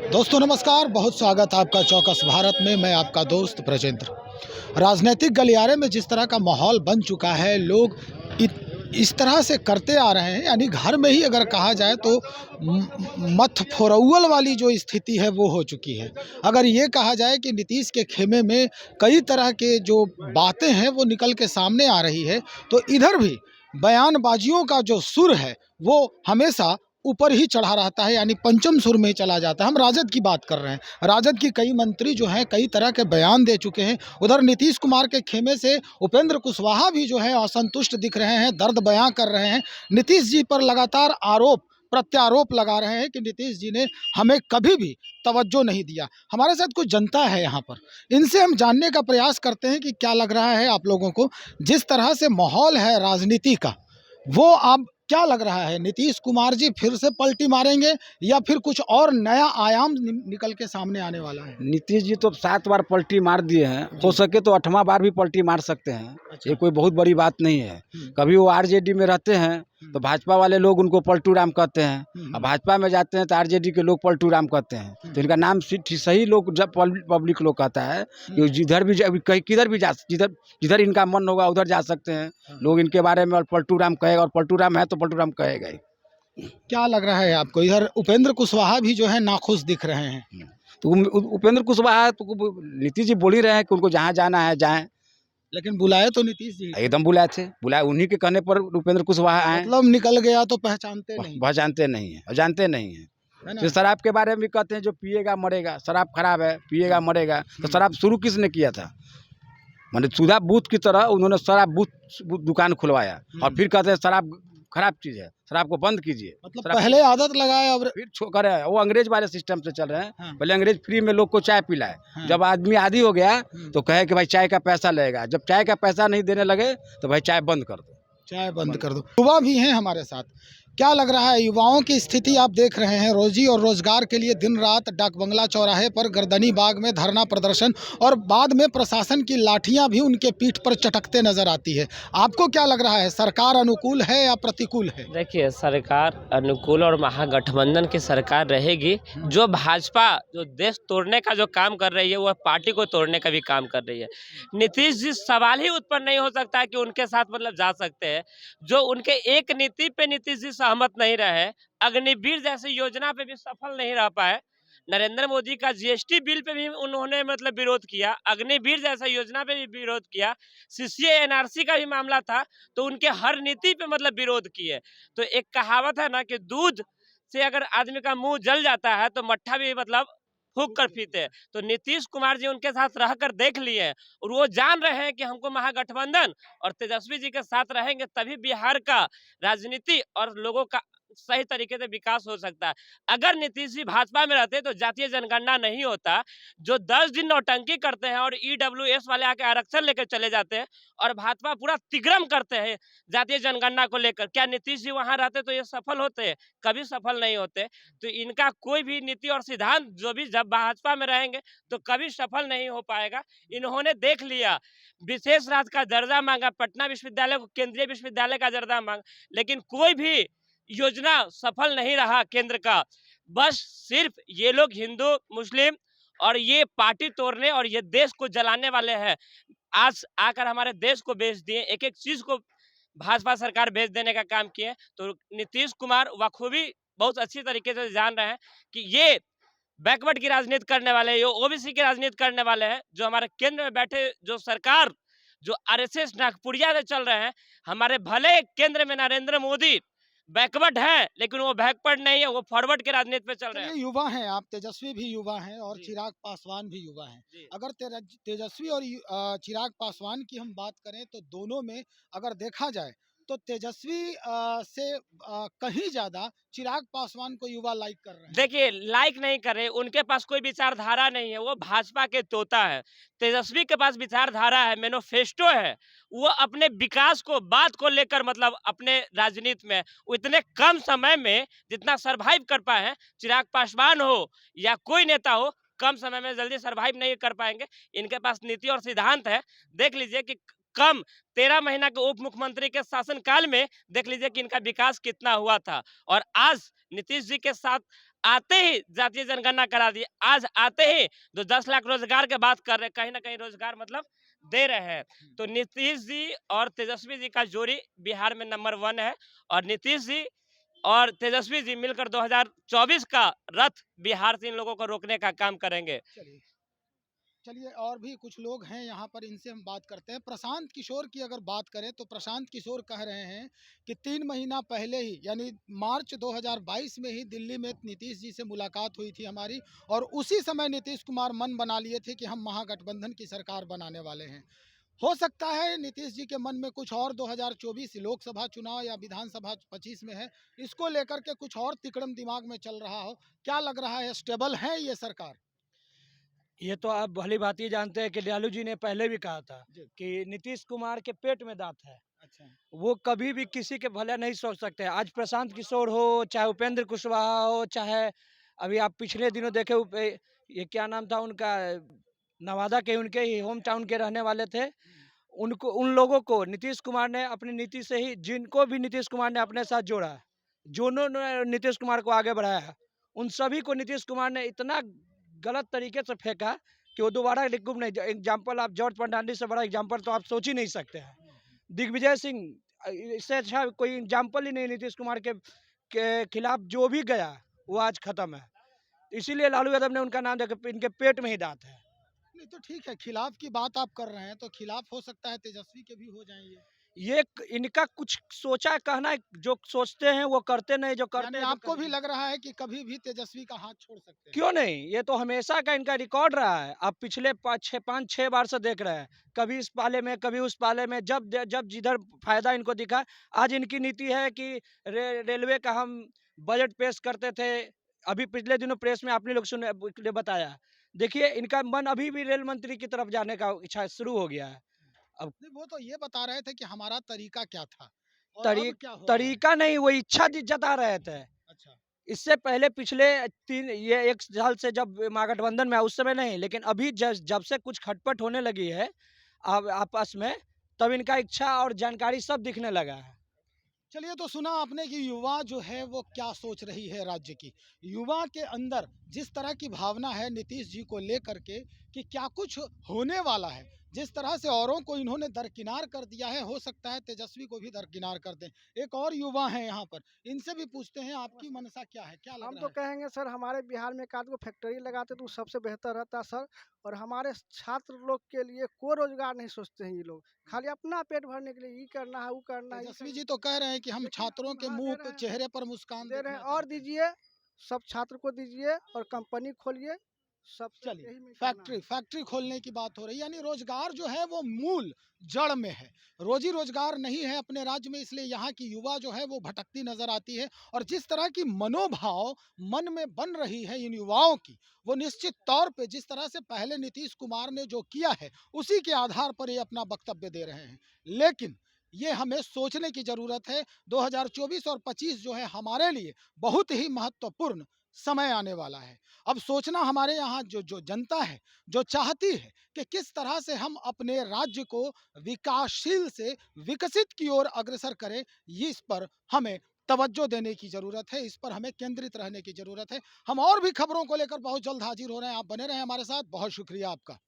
दोस्तों नमस्कार, बहुत स्वागत है आपका चौकस भारत में। मैं आपका दोस्त ब्रजेंद्र। राजनीतिक गलियारे में जिस तरह का माहौल बन चुका है, लोग इस तरह से करते आ रहे हैं, यानी घर में ही अगर कहा जाए तो मत फोरौल वाली जो स्थिति है वो हो चुकी है। अगर ये कहा जाए कि नीतीश के खेमे में कई तरह के जो बातें हैं वो निकल के सामने आ रही है, तो इधर भी बयानबाजियों का जो सुर है वो हमेशा ऊपर ही चढ़ा रहता है, यानी पंचम सुर में चला जाता है। हम राजद की बात कर रहे हैं। राजद की कई मंत्री जो हैं कई तरह के बयान दे चुके हैं। उधर नीतीश कुमार के खेमे से उपेंद्र कुशवाहा भी जो है असंतुष्ट दिख रहे हैं, दर्द बयां कर रहे हैं। नीतीश जी पर लगातार आरोप प्रत्यारोप लगा रहे हैं कि नीतीश जी ने हमें कभी भी तवज्जो नहीं दिया। हमारे साथ कुछ जनता है यहाँ पर, इनसे हम जानने का प्रयास करते हैं कि क्या लग रहा है आप लोगों को। जिस तरह से माहौल है राजनीति का, वो आप क्या लग रहा है, नीतीश कुमार जी फिर से पलटी मारेंगे या फिर कुछ और नया आयाम निकल के सामने आने वाला है? नीतीश जी तो 7 बार पलटी मार दिए हैं, हो सके तो 8वां बार भी पलटी मार सकते हैं। अच्छा। ये कोई बहुत बड़ी बात नहीं है। कभी वो आरजेडी में रहते हैं तो भाजपा वाले लोग उनको पलटू राम कहते हैं, और भाजपा में जाते हैं तो आरजेडी के लोग पलटू राम कहते हैं। तो इनका नाम सही लोग जब पब्लिक लोग कहता है कि जिधर भी कहीं किधर भी जा, जिधर जिधर इनका मन होगा उधर जा सकते हैं लोग इनके बारे में, और पलटू राम कहेगा, और पलटू राम है तो पलटू राम कहेगा ही। क्या लग रहा है आपको? इधर उपेंद्र कुशवाहा भी जो है नाखुश दिख रहे हैं। तो उपेंद्र कुशवाहा तो नीतीश जी बोल ही रहे हैं कि उनको जहाँ जाना है जाएं, लेकिन बुलाए तो नीतीश जी, एकदम बुलाए उन्हीं के कहने पर उपेंद्र कुशवाहा आए। मतलब निकल गया तो पहचानते नहीं, वह जानते नहीं है और जानते नहीं है। है ना? तो शराब के बारे में भी कहते हैं जो पिएगा मरेगा, शराब खराब है, पिएगा मरेगा। तो शराब शुरू किसने किया था? माने सुधा बूथ की तरह उन्होंने शराब बूथ दुकान खुलवाया, और फिर कहते हैं शराब खराब चीज है, शराब को बंद कीजिए। मतलब पहले आदत लगाए और फिर छोकर है, वो अंग्रेज वाले सिस्टम से चल रहे हैं। हाँ। पहले अंग्रेज फ्री में लोग को चाय पिलाए, हाँ। जब आदमी आदी हो गया तो कहे कि भाई चाय का पैसा लगेगा। जब चाय का पैसा नहीं देने लगे तो भाई चाय बंद कर दो, चाय बंद कर दो। युवा भी हैं हमारे साथ। क्या लग रहा है युवाओं की स्थिति? आप देख रहे हैं रोजी और रोजगार के लिए दिन रात डाक बंगला चौराहे पर, गर्दनी बाग में धरना प्रदर्शन, और बाद में प्रशासन की लाठियां भी उनके पीठ पर चटकते नजर आती है। आपको क्या लग रहा है, सरकार अनुकूल है या प्रतिकूल है? देखिए, सरकार अनुकूल और महागठबंधन की सरकार रहेगी। जो भाजपा जो देश तोड़ने का जो काम कर रही है वह पार्टी को तोड़ने का भी काम कर रही है। नीतीश जी सवाल ही उत्पन्न नहीं हो सकता है कि उनके साथ मतलब जा सकते हैं। जो उनके एक नीति पे नीतीश जी सहमत नहीं रहे, अग्निवीर जैसी योजना पे भी सफल नहीं रह पाए, नरेंद्र मोदी का जीएसटी बिल पे भी उन्होंने मतलब विरोध किया, अग्निवीर जैसा योजना पे भी विरोध किया, सीसीए एनआरसी का भी मामला था तो उनके हर नीति पे मतलब विरोध किए। तो एक कहावत है ना कि दूध से अगर आदमी का मुंह जल जाता है तो मट्ठा भी मतलब फूंक कर पीते हैं। तो नीतीश कुमार जी उनके साथ रहकर देख लिए हैं और वो जान रहे हैं कि हमको महागठबंधन और तेजस्वी जी के साथ रहेंगे तभी बिहार का राजनीति और लोगों का सही तरीके से विकास हो सकता है। अगर नीतीश जी भाजपा में रहते तो जातीय जनगणना नहीं होता। जो 10 दिन नौटंकी करते हैं और ईडब्ल्यूएस वाले आके आरक्षण लेकर चले जाते हैं और भाजपा पूरा तिग्रम करते हैं जातीय जनगणना को लेकर, क्या नीतीश जी वहां रहते तो ये सफल होते? कभी सफल नहीं होते। तो इनका कोई भी नीति और सिद्धांत जो भी जब भाजपा में रहेंगे तो कभी सफल नहीं हो पाएगा। इन्होंने देख लिया, विशेष राज्य का दर्जा मांगा, पटना विश्वविद्यालय को केंद्रीय विश्वविद्यालय का दर्जा मांगा, लेकिन कोई भी योजना सफल नहीं रहा केंद्र का। बस सिर्फ ये लोग हिंदू मुस्लिम और ये पार्टी तोड़ने और ये देश को जलाने वाले हैं। आज आकर हमारे देश को बेच दिए, एक एक चीज को भाजपा सरकार बेच देने का काम किए। तो नीतीश कुमार बखूबी बहुत अच्छी तरीके से जान रहे हैं कि ये बैकवर्ड की राजनीति करने वाले हैं, ये ओबीसी की राजनीति करने वाले हैं। जो हमारे केंद्र में बैठे जो सरकार जो आरएसएस नागपुरिया से चल रहे हैं, हमारे भले केंद्र में नरेंद्र मोदी बैकवर्ड है लेकिन वो बैकवर्ड नहीं है, वो फॉरवर्ड के राजनीति पे चल रहे हैं। युवा हैं आप, तेजस्वी भी युवा हैं और जी। चिराग पासवान भी युवा हैं। जी। अगर तेजस्वी और चिराग पासवान की हम बात करें तो दोनों में अगर देखा जाए तो तेजस्वी से कहीं ज्यादा चिराग पासवान को युवा लाइक कर रहे हैं। देखिए, लाइक नहीं कर रहे, उनके पास कोई विचारधारा नहीं है, वो भाजपा के तोता है। तेजस्वी के पास विचारधारा है, मैनिफेस्टो है। वो अपने विकास को बात को लेकर मतलब अपने राजनीति में वो इतने कम समय में जितना सरवाइव कर पाए हैं, चिराग पासवान हो या कोई नेता हो, कम समय में जल्दी सरवाइव नहीं कर पाएंगे। इनके पास नीति और सिद्धांत है। देख लीजिए कि कम 13 महीना के उप मुख्यमंत्री के शासनकाल में देख लीजिए कि इनका विकास कितना हुआ था। और आज नीतीश जी के साथ आते ही जातीय जनगणना करा दी, आज आते ही जो 10 लाख रोजगार की बात कर रहे हैं, कहीं ना कहीं रोजगार मतलब दे रहे हैं। तो नीतीश जी और तेजस्वी जी का जोड़ी बिहार में नंबर 1 है, और नीतीश जी और तेजस्वी जी मिलकर 2024 का रथ बिहार से इन लोगों को रोकने का काम करेंगे। चलिए चलिए, और भी कुछ लोग हैं यहाँ पर, इनसे हम बात करते हैं। प्रशांत किशोर की अगर बात करें तो प्रशांत किशोर कह रहे हैं कि 3 महीना पहले ही, यानी मार्च 2022 में ही दिल्ली में नीतीश जी से मुलाकात हुई थी हमारी, और उसी समय नीतीश कुमार मन बना लिए थे कि हम महागठबंधन की सरकार बनाने वाले हैं। हो सकता है नीतीश जी के मन में कुछ और 2024 लोकसभा चुनाव या विधानसभा 25 में है, इसको लेकर के कुछ और तिकड़म दिमाग में चल रहा हो। क्या लग रहा है, स्टेबल है ये सरकार? ये तो आप भली भांति ही जानते हैं कि लालू जी ने पहले भी कहा था जी। कि नीतीश कुमार के पेट में दांत है। अच्छा। वो कभी भी किसी के भला नहीं सोच सकते। आज प्रशांत किशोर हो, चाहे उपेंद्र कुशवाहा हो, चाहे अभी आप पिछले दिनों देखे ये क्या नाम था उनका, नवादा के उनके ही होम टाउन के रहने वाले थे। उनको, उन लोगों को नीतीश कुमार ने अपनी नीति से ही, जिनको भी नीतीश कुमार ने अपने साथ जोड़ा, जिन्होंने नीतीश कुमार को आगे बढ़ाया, उन सभी को नीतीश कुमार ने इतना गलत तरीके से फेंका कि वो दोबारा रिकूप नहीं। एग्जाम्पल आप जॉर्ज फर्नांडिस से बड़ा एग्जाम्पल तो आप सोच ही नहीं सकते हैं। दिग्विजय सिंह, इससे अच्छा कोई एग्जाम्पल ही नहीं। नीतीश कुमार के खिलाफ जो भी गया वो आज खत्म है। इसीलिए लालू यादव ने उनका नाम देखा, इनके पेट में ही दांत है। नहीं तो ठीक है, खिलाफ की बात आप कर रहे हैं तो खिलाफ हो सकता है तेजस्वी के भी हो जाएंगे। इनका कुछ सोचा कहना है, जो सोचते हैं वो करते नहीं, जो करते यानी हैं आपको भी लग रहा है कि कभी भी तेजस्वी का हाथ छोड़ सकते हैं? क्यों नहीं। ये तो हमेशा का इनका रिकॉर्ड रहा है। आप पिछले 5-6 बार से देख रहे हैं, कभी इस पाले में कभी उस पाले में, जब जिधर फायदा इनको दिखा। आज इनकी नीति है कि रेलवे का हम बजट पेश करते थे। अभी पिछले दिनों प्रेस में आपने लोग सुने, ने बताया। देखिए इनका मन अभी भी रेल मंत्री की तरफ जाने का इच्छा शुरू हो गया है। अब नहीं, वो तो ये बता रहे थे कि हमारा तरीका क्या था और तरी, अब क्या हो रहा है। तरीका नहीं, वो इच्छा जता रहे थे। अच्छा। इससे पहले पिछले 1 साल से जब महागठबंधन में है, उस समय नहीं, लेकिन अभी जब से कुछ खटपट होने लगी है आपस में, तब इनका इच्छा और जानकारी सब दिखने लगा है। चलिए, तो सुना आपने कि युवा जो है वो क्या सोच रही है राज्य की। युवा के अंदर जिस तरह की भावना है नीतीश जी को लेकर के कि क्या कुछ होने वाला है, जिस तरह से औरों को इन्होंने दरकिनार कर दिया है, हो सकता है तेजस्वी को भी दरकिनार कर दें। एक और युवा हैं यहाँ पर, इनसे भी पूछते हैं आपकी मनसा क्या है, क्या लग हम रहा तो है? कहेंगे सर, हमारे बिहार में एक आध गो फैक्ट्री लगाते तो सबसे बेहतर रहता सर। और हमारे छात्र लोग के लिए कोई रोजगार नहीं सोचते हैं ये लोग, खाली अपना पेट भरने के लिए ये करना है, वो करना है, ये तेजस्वी करना जी तो कह रहे हैं कि हम लेकिन छात्रों के हाँ, मुंह दे पे, रहे हैं, चेहरे पर मुस्कान दे रहे देखना हैं और चाहते हैं। दीजिए। सब छात्र को दीजिए और कंपनी खोलिए, सबसे चलिए, यही में करना फैक्ट्री है। फैक्ट्री खोलने की बात हो रही है, यानी रोजगार जो है वो मूल जड़ में है। रोजी रोजगार नहीं है अपने राज्य में, इसलिए यहाँ की युवा जो है वो भटकती नजर आती है। और जिस तरह की मनोभाव मन में बन रही है इन युवाओं की, वो निश्चित तौर पे जिस तरह से पहले नीतीश कुमार ने जो किया है उसी के आधार पर ये अपना वक्तव्य दे रहे हैं। लेकिन ये हमें सोचने की जरूरत है। 2024 और 25 जो है हमारे लिए बहुत ही महत्वपूर्ण समय आने वाला है। अब सोचना हमारे यहाँ जो जो जनता है, जो चाहती है कि किस तरह से हम अपने राज्य को विकासशील से विकसित की ओर अग्रसर करें, ये इस पर हमें तवज्जो देने की ज़रूरत है, इस पर हमें केंद्रित रहने की ज़रूरत है। हम और भी खबरों को लेकर बहुत जल्द हाजिर हो रहे हैं, आप बने रहें हमारे साथ। बहुत शुक्रिया आपका।